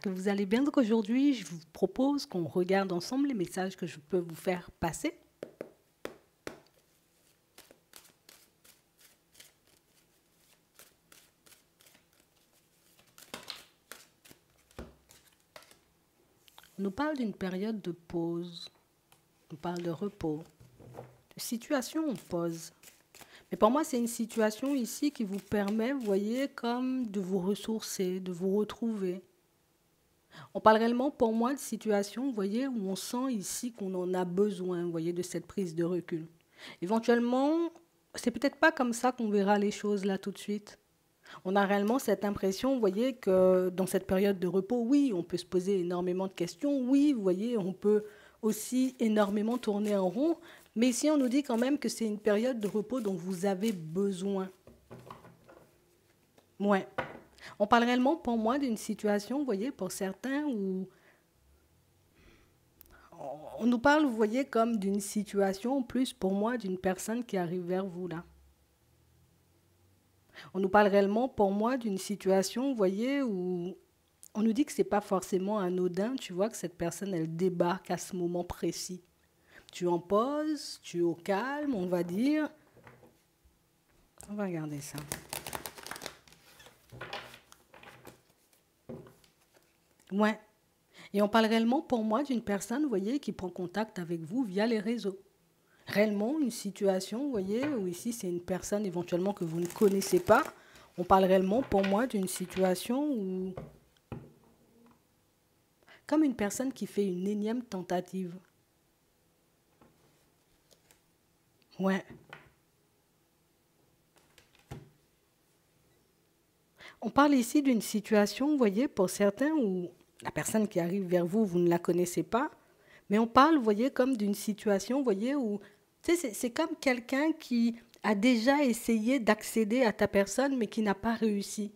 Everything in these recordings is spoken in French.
que vous allez bien. Donc aujourd'hui, je vous propose qu'on regarde ensemble les messages que je peux vous faire passer. On nous parle d'une période de pause, on parle de repos, de situation en pause. Mais pour moi, c'est une situation ici qui vous permet, vous voyez, comme de vous ressourcer, de vous retrouver. On parle réellement pour moi de situation, vous voyez, où on sent ici qu'on en a besoin, vous voyez, de cette prise de recul. Éventuellement, c'est peut-être pas comme ça qu'on verra les choses là tout de suite. On a réellement cette impression, vous voyez, que dans cette période de repos, oui, on peut se poser énormément de questions, oui, vous voyez, on peut aussi énormément tourner en rond, mais ici on nous dit quand même que c'est une période de repos dont vous avez besoin. Ouais. On parle réellement pour moi d'une situation, vous voyez, pour certains où on nous parle, vous voyez, comme d'une situation, plus pour moi, d'une personne qui arrive vers vous là. On nous parle réellement pour moi d'une situation, vous voyez, où on nous dit que ce n'est pas forcément anodin, tu vois, que cette personne, elle débarque à ce moment précis. Tu en poses, tu es au calme, on va dire. On va regarder ça. Ouais. Et on parle réellement pour moi d'une personne, vous voyez, qui prend contact avec vous via les réseaux. Réellement, une situation, vous voyez, où ici, c'est une personne éventuellement que vous ne connaissez pas. On parle réellement pour moi d'une situation où, comme une personne qui fait une énième tentative. Ouais. On parle ici d'une situation, vous voyez, pour certains où la personne qui arrive vers vous, vous ne la connaissez pas, mais on parle, vous voyez, comme d'une situation, vous voyez, où tu sais, c'est comme quelqu'un qui a déjà essayé d'accéder à ta personne, mais qui n'a pas réussi.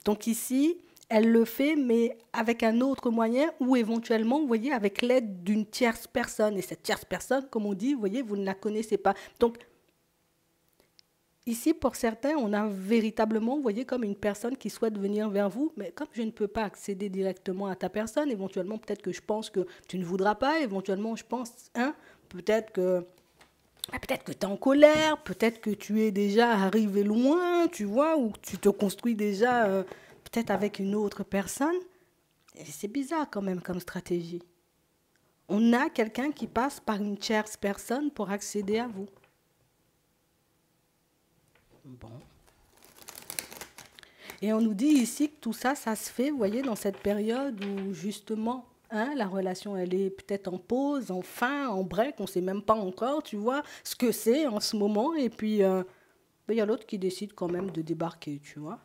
Donc ici, elle le fait, mais avec un autre moyen, ou éventuellement, vous voyez, avec l'aide d'une tierce personne. Et cette tierce personne, comme on dit, vous voyez, vous ne la connaissez pas. Donc, ici, pour certains, on a véritablement, vous voyez, comme une personne qui souhaite venir vers vous, mais comme je ne peux pas accéder directement à ta personne, éventuellement, peut-être que je pense que tu ne voudras pas, éventuellement, je pense, hein, peut-être que peut-être que tu es en colère, peut-être que tu es déjà arrivé loin, tu vois, ou tu te construis déjà peut-être avec une autre personne. Et c'est bizarre quand même comme stratégie. On a quelqu'un qui passe par une tierce personne pour accéder à vous. Bon. Et on nous dit ici que tout ça, ça se fait, vous voyez, dans cette période où justement, hein, la relation, elle est peut-être en pause, en fin, en break, on ne sait même pas encore, tu vois, ce que c'est en ce moment. Et puis, il y a l'autre qui décide quand même de débarquer, tu vois.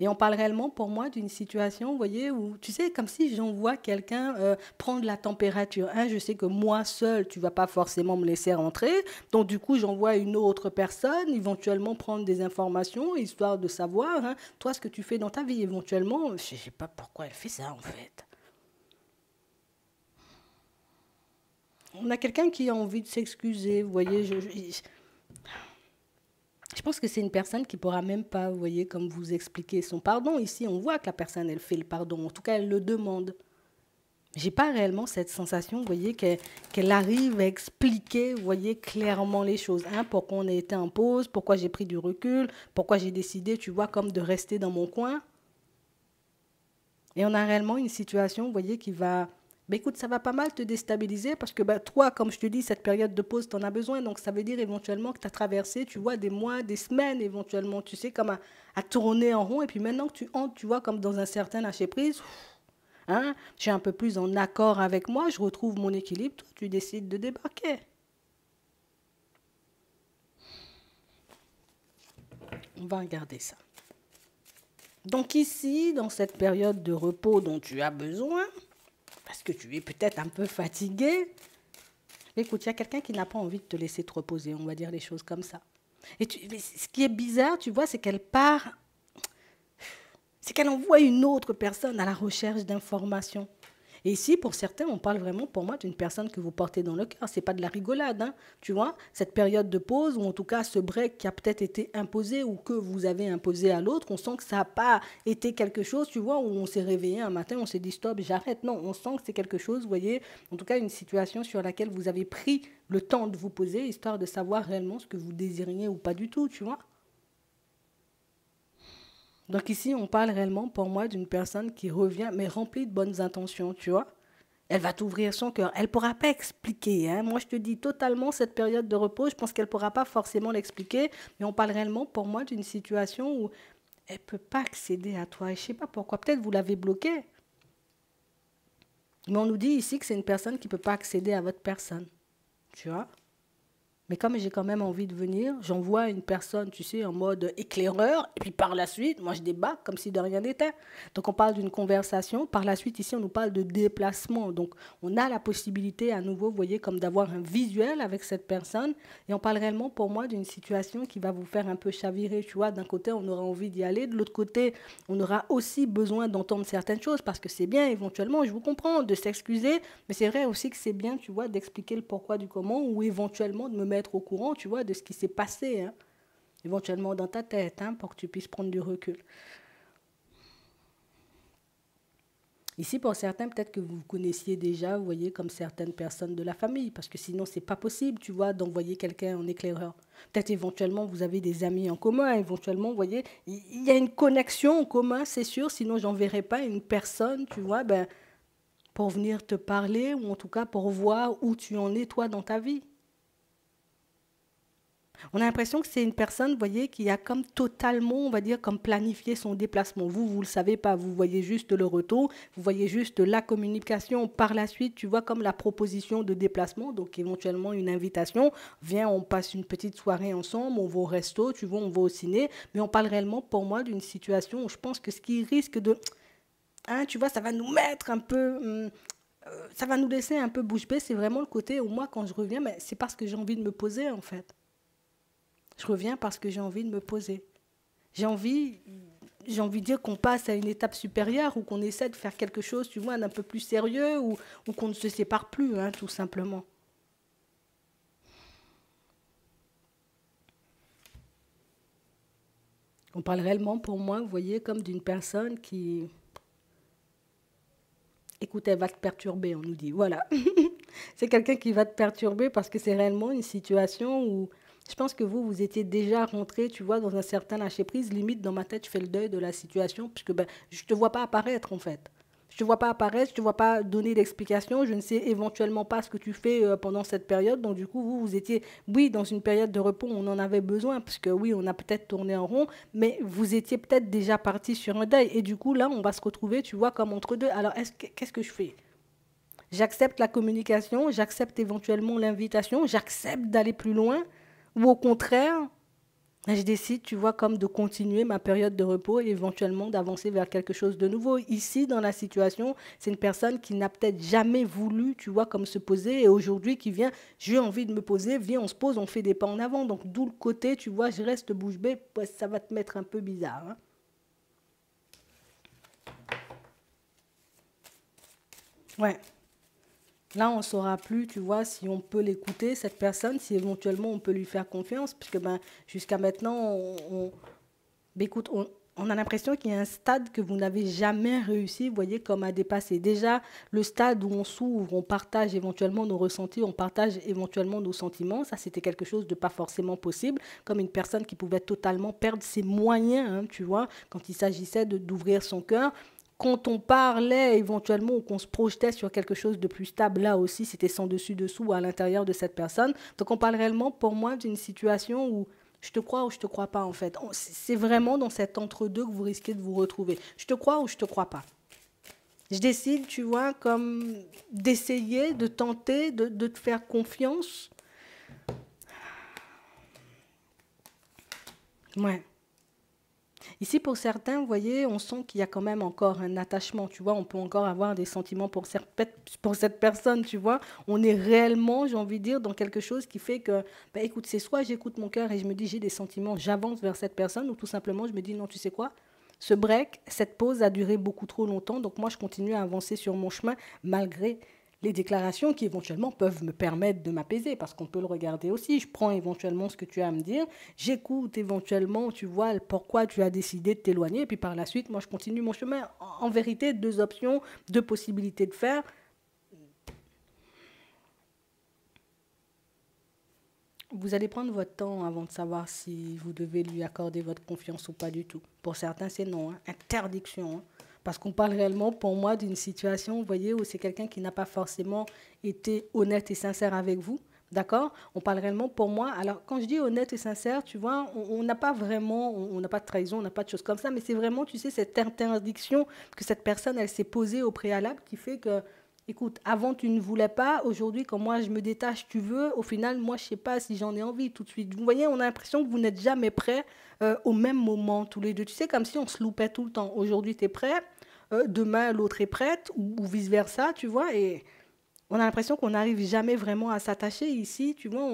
Et on parle réellement pour moi d'une situation, vous voyez, où, tu sais, comme si j'envoie quelqu'un prendre la température. Hein, je sais que moi seule, tu ne vas pas forcément me laisser rentrer. Donc, du coup, j'envoie une autre personne, éventuellement prendre des informations, histoire de savoir, hein, toi, ce que tu fais dans ta vie. Éventuellement, je ne sais pas pourquoi elle fait ça, en fait. On a quelqu'un qui a envie de s'excuser, vous voyez, je pense que c'est une personne qui ne pourra même pas, vous voyez, comme vous expliquer son pardon. Ici, on voit que la personne, elle fait le pardon. En tout cas, elle le demande. Je n'ai pas réellement cette sensation, vous voyez, qu'elle arrive à expliquer, vous voyez, clairement les choses. Hein, pourquoi on a été en pause, pourquoi j'ai pris du recul, pourquoi j'ai décidé, tu vois, comme de rester dans mon coin. Et on a réellement une situation, vous voyez, qui va... Ben écoute, ça va pas mal te déstabiliser parce que ben, toi, comme je te dis, cette période de pause, tu en as besoin. Donc, ça veut dire éventuellement que tu as traversé, tu vois, des mois, des semaines éventuellement, tu sais, comme à tourner en rond. Et puis maintenant que tu entres, tu vois, comme dans un certain lâcher-prise, hein, je suis un peu plus en accord avec moi, je retrouve mon équilibre, toi, tu décides de débarquer. On va regarder ça. Donc ici, dans cette période de repos dont tu as besoin, parce que tu es peut-être un peu fatigué, écoute, il y a quelqu'un qui n'a pas envie de te laisser te reposer, on va dire les choses comme ça. Mais ce qui est bizarre, tu vois, c'est qu'elle part, c'est qu'elle envoie une autre personne à la recherche d'informations. Et ici, pour certains, on parle vraiment, pour moi, d'une personne que vous portez dans le cœur. C'est pas de la rigolade, hein, tu vois. Cette période de pause, ou en tout cas ce break qui a peut-être été imposé ou que vous avez imposé à l'autre, on sent que ça n'a pas été quelque chose, tu vois, où on s'est réveillé un matin, on s'est dit stop, j'arrête. Non, on sent que c'est quelque chose, vous voyez, en tout cas une situation sur laquelle vous avez pris le temps de vous poser, histoire de savoir réellement ce que vous désiriez ou pas du tout, tu vois. Donc ici, on parle réellement pour moi d'une personne qui revient, mais remplie de bonnes intentions, tu vois. Elle va t'ouvrir son cœur. Elle ne pourra pas expliquer, hein. Moi, je te dis totalement, cette période de repos, je pense qu'elle ne pourra pas forcément l'expliquer, mais on parle réellement pour moi d'une situation où elle ne peut pas accéder à toi. Et je ne sais pas pourquoi. Peut-être vous l'avez bloquée. Mais on nous dit ici que c'est une personne qui ne peut pas accéder à votre personne. Tu vois. Mais comme j'ai quand même envie de venir, j'envoie une personne, tu sais, en mode éclaireur, et puis par la suite, moi je débarque comme si de rien n'était. Donc on parle d'une conversation, par la suite ici on nous parle de déplacement. Donc on a la possibilité à nouveau, vous voyez, comme d'avoir un visuel avec cette personne, et on parle réellement pour moi d'une situation qui va vous faire un peu chavirer, tu vois. D'un côté on aura envie d'y aller, de l'autre côté on aura aussi besoin d'entendre certaines choses, parce que c'est bien éventuellement, je vous comprends, de s'excuser, mais c'est vrai aussi que c'est bien, tu vois, d'expliquer le pourquoi du comment, ou éventuellement de me mettre au courant, tu vois, de ce qui s'est passé, hein, éventuellement dans ta tête, hein, pour que tu puisses prendre du recul. Ici, pour certains, peut-être que vous connaissiez déjà, vous voyez, comme certaines personnes de la famille, parce que sinon, c'est pas possible, tu vois, d'envoyer quelqu'un en éclaireur. Peut-être éventuellement, vous avez des amis en commun, éventuellement, vous voyez, il y a une connexion en commun, c'est sûr, sinon, j'enverrai pas une personne, tu vois, ben, pour venir te parler, ou en tout cas pour voir où tu en es, toi, dans ta vie. On a l'impression que c'est une personne, vous voyez, qui a comme totalement, on va dire, comme planifié son déplacement. Vous ne le savez pas, vous voyez juste le retour, vous voyez juste la communication. Par la suite, tu vois comme la proposition de déplacement, donc éventuellement une invitation. Viens, on passe une petite soirée ensemble, on va au resto, tu vois, on va au ciné. Mais on parle réellement, pour moi, d'une situation où je pense que ce qui risque de... Hein, tu vois, ça va nous mettre un peu... ça va nous laisser un peu bouche bée. C'est vraiment le côté où moi, quand je reviens, mais c'est parce que j'ai envie de me poser, en fait. Je reviens parce que j'ai envie de me poser. J'ai envie, j'ai envie de dire qu'on passe à une étape supérieure ou qu'on essaie de faire quelque chose, tu vois, d'un peu plus sérieux ou qu'on ne se sépare plus, hein, tout simplement. On parle réellement pour moi, vous voyez, comme d'une personne qui, écoute, elle va te perturber, on nous dit. Voilà. C'est quelqu'un qui va te perturber parce que c'est réellement une situation où je pense que vous, vous étiez déjà rentré, tu vois, dans un certain lâcher-prise. Limite, dans ma tête, je fais le deuil de la situation puisque ben, je ne te vois pas apparaître, en fait. Je ne te vois pas apparaître, je ne te vois pas donner d'explication. Je ne sais éventuellement pas ce que tu fais pendant cette période. Donc, du coup, vous, vous étiez, oui, dans une période de repos, on en avait besoin, parce que oui, on a peut-être tourné en rond, mais vous étiez peut-être déjà parti sur un deuil. Et du coup, là, on va se retrouver, tu vois, comme entre deux. Alors, qu'est-ce que je fais? J'accepte la communication, j'accepte éventuellement l'invitation, j'accepte d'aller plus loin, ou au contraire, je décide, tu vois, comme de continuer ma période de repos et éventuellement d'avancer vers quelque chose de nouveau. Ici, dans la situation, c'est une personne qui n'a peut-être jamais voulu, tu vois, comme se poser et aujourd'hui qui vient, j'ai envie de me poser, viens, on se pose, on fait des pas en avant. Donc, d'où le côté, tu vois, je reste bouche bée, pues, ça va te mettre un peu bizarre, hein. Ouais. Là, on ne saura plus, tu vois, si on peut l'écouter, cette personne, si éventuellement on peut lui faire confiance, puisque ben, jusqu'à maintenant, ben, écoute, on a l'impression qu'il y a un stade que vous n'avez jamais réussi, vous voyez, comme à dépasser. Déjà, le stade où on s'ouvre, on partage éventuellement nos ressentis, on partage éventuellement nos sentiments, ça c'était quelque chose de pas forcément possible, comme une personne qui pouvait totalement perdre ses moyens, hein, tu vois, quand il s'agissait d'ouvrir son cœur. Quand on parlait éventuellement ou qu'on se projetait sur quelque chose de plus stable, là aussi, c'était sans dessus-dessous à l'intérieur de cette personne. Donc, on parle réellement, pour moi, d'une situation où je te crois ou je te crois pas, en fait. C'est vraiment dans cet entre-deux que vous risquez de vous retrouver. Je te crois ou je te crois pas. Je décide, tu vois, comme d'essayer, de tenter, de te faire confiance. Ouais. Ici, pour certains, vous voyez, on sent qu'il y a quand même encore un attachement, tu vois, on peut encore avoir des sentiments pour cette personne, tu vois. On est réellement, j'ai envie de dire, dans quelque chose qui fait que, bah, écoute, c'est soit j'écoute mon cœur et je me dis j'ai des sentiments, j'avance vers cette personne, ou tout simplement je me dis non, tu sais quoi, Ce break, cette pause a duré beaucoup trop longtemps, donc moi je continue à avancer sur mon chemin malgré les déclarations qui éventuellement peuvent me permettre de m'apaiser, parce qu'on peut le regarder aussi. Je prends éventuellement ce que tu as à me dire, j'écoute éventuellement, tu vois, pourquoi tu as décidé de t'éloigner, et puis par la suite, moi je continue mon chemin. En vérité, deux options, deux possibilités de faire. Vous allez prendre votre temps avant de savoir si vous devez lui accorder votre confiance ou pas du tout. Pour certains, c'est non, hein. Interdiction. Hein. Parce qu'on parle réellement, pour moi, d'une situation, vous voyez, où c'est quelqu'un qui n'a pas forcément été honnête et sincère avec vous. D'accord? On parle réellement, pour moi, alors quand je dis honnête et sincère, tu vois, on n'a pas vraiment, on n'a pas de trahison, on n'a pas de choses comme ça, mais c'est vraiment, tu sais, cette interdiction que cette personne, elle s'est posée au préalable qui fait que écoute, avant tu ne voulais pas, aujourd'hui quand moi je me détache, tu veux, au final moi je sais pas si j'en ai envie tout de suite. Vous voyez, on a l'impression que vous n'êtes jamais prêts au même moment tous les deux. Tu sais, comme si on se loupait tout le temps. Aujourd'hui tu es prêt, demain l'autre est prête, ou vice-versa, tu vois, et on a l'impression qu'on n'arrive jamais vraiment à s'attacher ici, tu vois,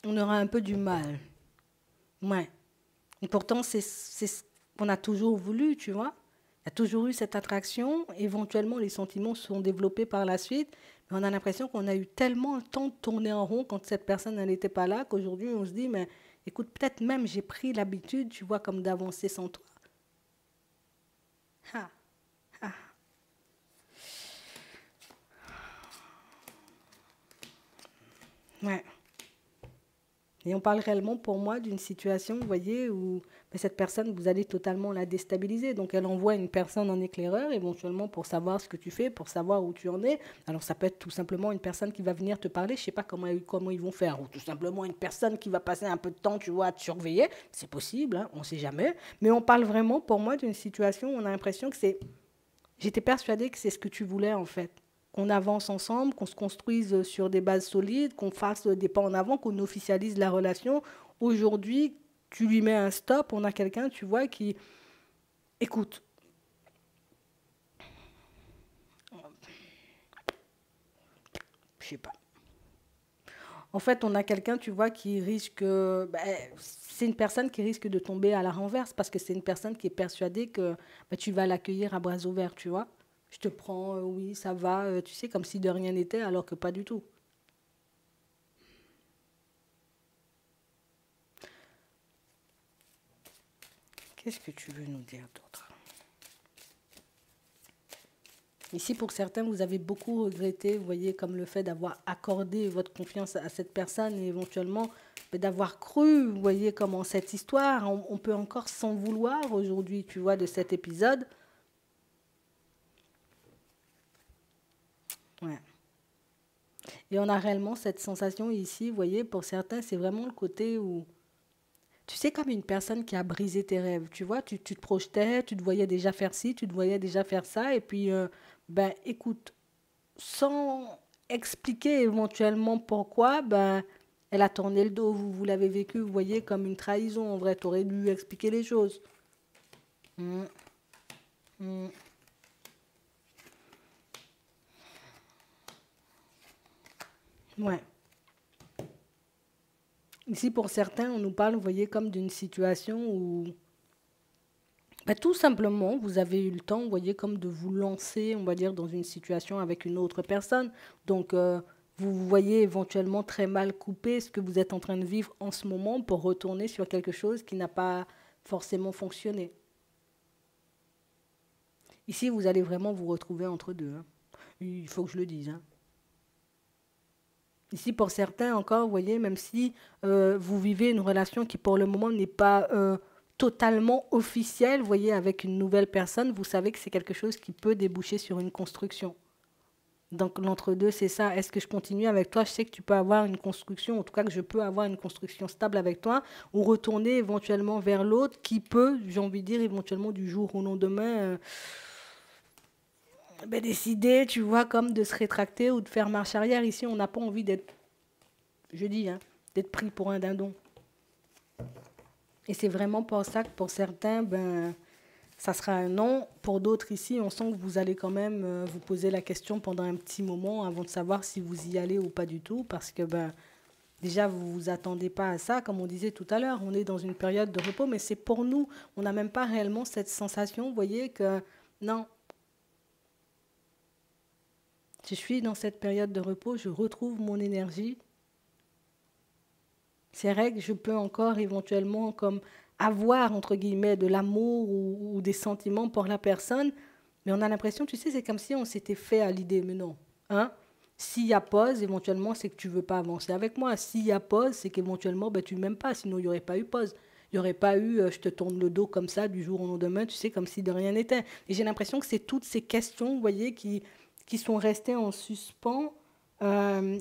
on aura un peu du mal. Ouais. Et pourtant, c'est ce qu'on a toujours voulu, tu vois. Il y a toujours eu cette attraction. Éventuellement, les sentiments se sont développés par la suite. Mais on a l'impression qu'on a eu tellement le temps de tourner en rond quand cette personne n'était pas là qu'aujourd'hui, on se dit, mais écoute, peut-être même j'ai pris l'habitude, tu vois, comme d'avancer sans toi. Ah, ah. Ouais. Et on parle réellement pour moi d'une situation, vous voyez, où mais cette personne, vous allez totalement la déstabiliser. Donc elle envoie une personne en éclaireur, éventuellement pour savoir ce que tu fais, pour savoir où tu en es. Alors ça peut être tout simplement une personne qui va venir te parler, je ne sais pas comment ils vont faire, ou tout simplement une personne qui va passer un peu de temps, tu vois, à te surveiller. C'est possible, hein, on ne sait jamais. Mais on parle vraiment pour moi d'une situation où on a l'impression que c'est... J'étais persuadée que c'est ce que tu voulais en fait. Qu'on avance ensemble, qu'on se construise sur des bases solides, qu'on fasse des pas en avant, qu'on officialise la relation. Aujourd'hui, tu lui mets un stop, on a quelqu'un, tu vois, qui... Écoute, je sais pas. En fait, on a quelqu'un, tu vois, qui risque... c'est une personne qui risque de tomber à la renverse parce que c'est une personne qui est persuadée que tu vas l'accueillir à bras ouverts, tu vois. Je te prends, oui, ça va, tu sais, comme si de rien n'était, alors que pas du tout. Qu'est-ce que tu veux nous dire d'autre? Ici, pour certains, vous avez beaucoup regretté, vous voyez, comme le fait d'avoir accordé votre confiance à cette personne et éventuellement d'avoir cru, vous voyez, comment cette histoire, on peut encore s'en vouloir aujourd'hui, tu vois, de cet épisode. Ouais. Et on a réellement cette sensation ici, vous voyez, pour certains, c'est vraiment le côté où, tu sais, comme une personne qui a brisé tes rêves, tu vois, tu te projetais, tu te voyais déjà faire ci, tu te voyais déjà faire ça, et puis, écoute, sans expliquer éventuellement pourquoi, elle a tourné le dos, vous l'avez vécu, vous voyez, comme une trahison, en vrai, tu aurais dû expliquer les choses. Mm, mm. Ouais. Ici, pour certains, on nous parle, vous voyez, comme d'une situation où tout simplement, vous avez eu le temps, vous voyez, comme de vous lancer, on va dire, dans une situation avec une autre personne. Donc, vous vous voyez éventuellement très mal couper ce que vous êtes en train de vivre en ce moment pour retourner sur quelque chose qui n'a pas forcément fonctionné. Ici, vous allez vraiment vous retrouver entre deux. Hein. Il faut que je le dise. Hein. Ici, pour certains encore, vous voyez, même si vous vivez une relation qui pour le moment n'est pas totalement officielle, vous voyez, avec une nouvelle personne, vous savez que c'est quelque chose qui peut déboucher sur une construction. Donc l'entre-deux, c'est ça. Est-ce que je continue avec toi? Je sais que tu peux avoir une construction, en tout cas que je peux avoir une construction stable avec toi, ou retourner éventuellement vers l'autre qui peut, j'ai envie de dire, éventuellement du jour au lendemain, décider, tu vois, comme de se rétracter ou de faire marche arrière. Ici, on n'a pas envie d'être, je dis, hein, d'être pris pour un dindon. Et c'est vraiment pour ça que pour certains, ça sera un non. Pour d'autres ici, on sent que vous allez quand même vous poser la question pendant un petit moment avant de savoir si vous y allez ou pas du tout. Parce que Déjà, vous ne vous attendez pas à ça, comme on disait tout à l'heure, on est dans une période de repos, mais c'est pour nous. On n'a même pas réellement cette sensation, vous voyez, que non, je suis dans cette période de repos, je retrouve mon énergie. C'est vrai que je peux encore éventuellement comme avoir, entre guillemets, de l'amour ou des sentiments pour la personne, mais on a l'impression, tu sais, c'est comme si on s'était fait à l'idée, mais non. Hein? S'il y a pause, éventuellement, c'est que tu ne veux pas avancer avec moi. S'il y a pause, c'est qu'éventuellement, ben, tu ne m'aimes pas, sinon il n'y aurait pas eu pause. Il n'y aurait pas eu je te tourne le dos comme ça du jour au lendemain, tu sais, comme si de rien n'était. Et j'ai l'impression que c'est toutes ces questions, vous voyez, qui sont restées en suspens,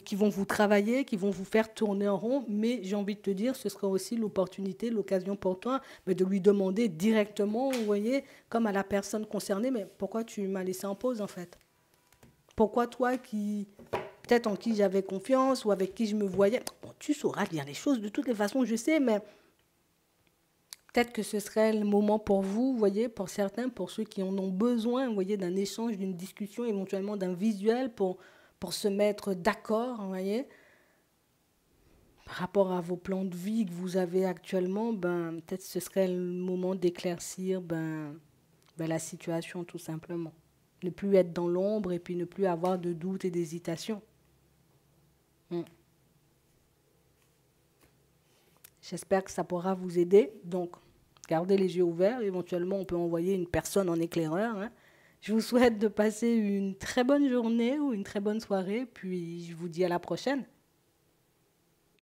qui vont vous travailler, qui vont vous faire tourner en rond. Mais j'ai envie de te dire, ce sera aussi l'opportunité, l'occasion pour toi mais de lui demander directement, vous voyez, comme à la personne concernée, mais pourquoi tu m'as laissé en pause en fait? Pourquoi toi qui, peut-être en qui j'avais confiance ou avec qui je me voyais, bon, tu sauras dire les choses de toutes les façons, je sais, mais peut-être que ce serait le moment pour vous, vous voyez, pour certains, pour ceux qui en ont besoin, vous voyez, d'un échange, d'une discussion, éventuellement d'un visuel pour se mettre d'accord, vous voyez, par rapport à vos plans de vie que vous avez actuellement, ben, peut-être ce serait le moment d'éclaircir la situation tout simplement. Ne plus être dans l'ombre et puis ne plus avoir de doutes et d'hésitation. J'espère que ça pourra vous aider. Donc, gardez les yeux ouverts. Éventuellement, on peut envoyer une personne en éclaireur. Hein. Je vous souhaite de passer une très bonne journée ou une très bonne soirée. Puis, je vous dis à la prochaine.